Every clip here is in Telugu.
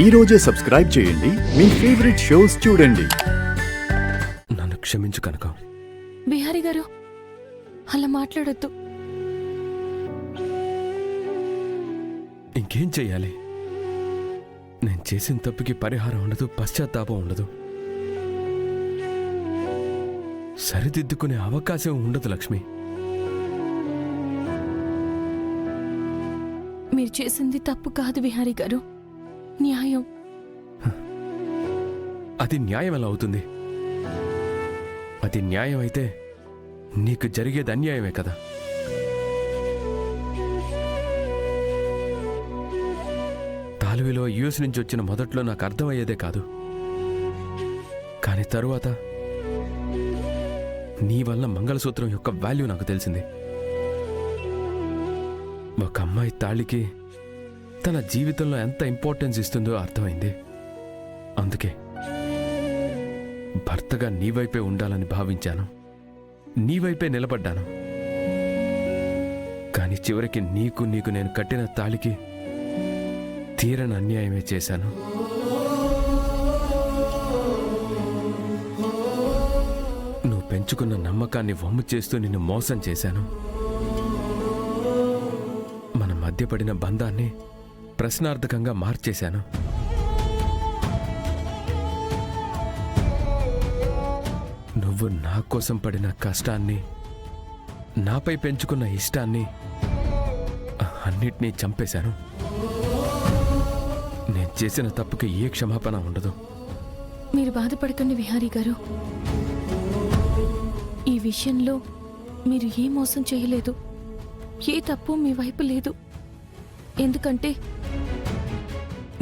ఈ రోజే సబ్స్క్రైబ్ చేయండి, మీ ఫేవరెట్ షోస్ చూడండి. నన్ను క్షమించు కనకం. బిహారీ గారు అలా మాట్లాడొద్దు. ఇంకేం చెయ్యాలి? నేను చేసిన తప్పుకి పరిహారం ఉండదు, పశ్చాత్తాపం ఉండదు, సరిదిద్దుకునే అవకాశం ఉండదు. లక్ష్మి, మీరు చేసింది తప్పు కాదు బిహారీ గారు, న్యాయం. అది న్యాయం ఎలా అవుతుంది? అది న్యాయం అయితే నీకు జరిగేది అన్యాయమే కదా. తాలువిలో యుఎస్ నుంచి వచ్చిన మొదట్లో నాకు అర్థమయ్యేదే కాదు, కానీ తరువాత నీ వల్ల మంగళసూత్రం యొక్క వాల్యూ నాకు తెలిసింది. ఒక అమ్మాయి తాళికి తన జీవితంలో ఎంత ఇంపార్టెన్స్ ఇస్తుందో అర్థమైంది. అందుకే భర్తగా నీ వైపే ఉండాలని భావించాను, నీ వైపే నిలబడ్డాను. కానీ చివరికి నీకు నేను కట్టిన తాళికి తీరని అన్యాయమే చేశాను. నువ్వు పెంచుకున్న నమ్మకాన్ని వమ్ము చేస్తూ నిన్ను మోసం చేశాను. మన మధ్యపడిన బంధాన్ని ప్రశ్నార్థకంగా మార్చేశాను. నువ్వు నా కోసం పడిన కష్టాన్ని, నాపై పెంచుకున్న ఇష్టాన్ని అన్నిటినీ చంపేశాను. నేను చేసిన తప్పుకి ఏ క్షమాపణ ఉండదు. మీరు బాధపడకండి బిహారీ గారు. ఈ విషయంలో మీరు ఏ మోసం చేయలేదు, ఏ తప్పు మీ వైపు లేదు. ఎందుకంటే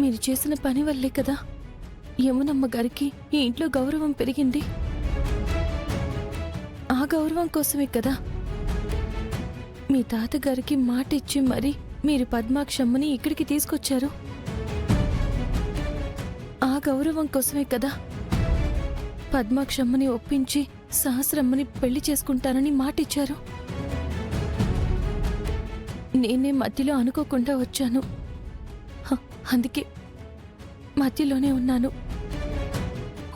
మీరు చేసిన పని వల్లే కదా యమునమ్మ గారికి ఈ ఇంట్లో గౌరవం పెరిగింది. ఆ గౌరవం కోసమే కదా మీ తాతగారికి మాట ఇచ్చి మరి మీరు పద్మాక్షమ్మని ఇక్కడికి తీసుకొచ్చారు. ఆ గౌరవం కోసమే కదా పద్మాక్షమ్మని ఒప్పించి సహస్రమ్మని పెళ్లి చేసుకుంటానని మాటిచ్చారు. నేనే మధ్యలో అనుకోకుండా వచ్చాను, అందుకే మధ్యలోనే ఉన్నాను,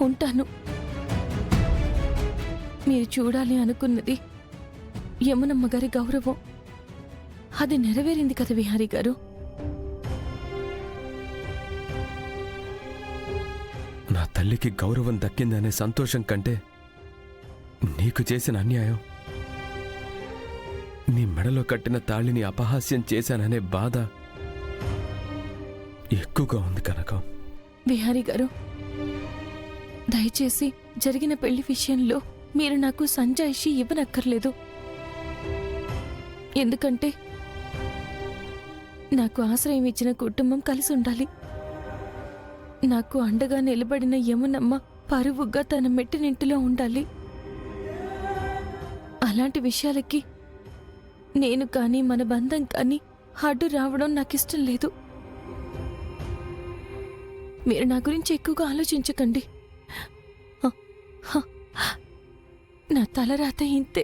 ఉంటాను. మీరు చూడాలి అనుకున్నది యమునమ్మ గారి గౌరవం, అది నెరవేరింది కదా విహారీ గారు. నా తల్లికి గౌరవం దక్కిందనే సంతోషం కంటే నీకు చేసిన అన్యాయం, నీ మెడలో కట్టిన తాళిని అపహాస్యం చేశాననే బాధ ఎక్కువగా ఉంది కనకం. విహారీ గారు, దయచేసి జరిగిన పెళ్లి విషయంలో మీరు నాకు సంజాయిషి ఇవ్వనక్కర్లేదు. ఎందుకంటే నాకు ఆశ్రయం ఇచ్చిన కుటుంబం కలిసి ఉండాలి. నాకు అండగా నిలబడిన యమునమ్మ పరువుగా తన మెట్టినింటిలో ఉండాలి. అలాంటి విషయాలకి నేను కానీ మన బంధం కానీ అడ్డు రావడం నాకిష్టం లేదు. మీరు నా గురించి ఎక్కువగా ఆలోచించకండి. నా తలరాత ఇంతే.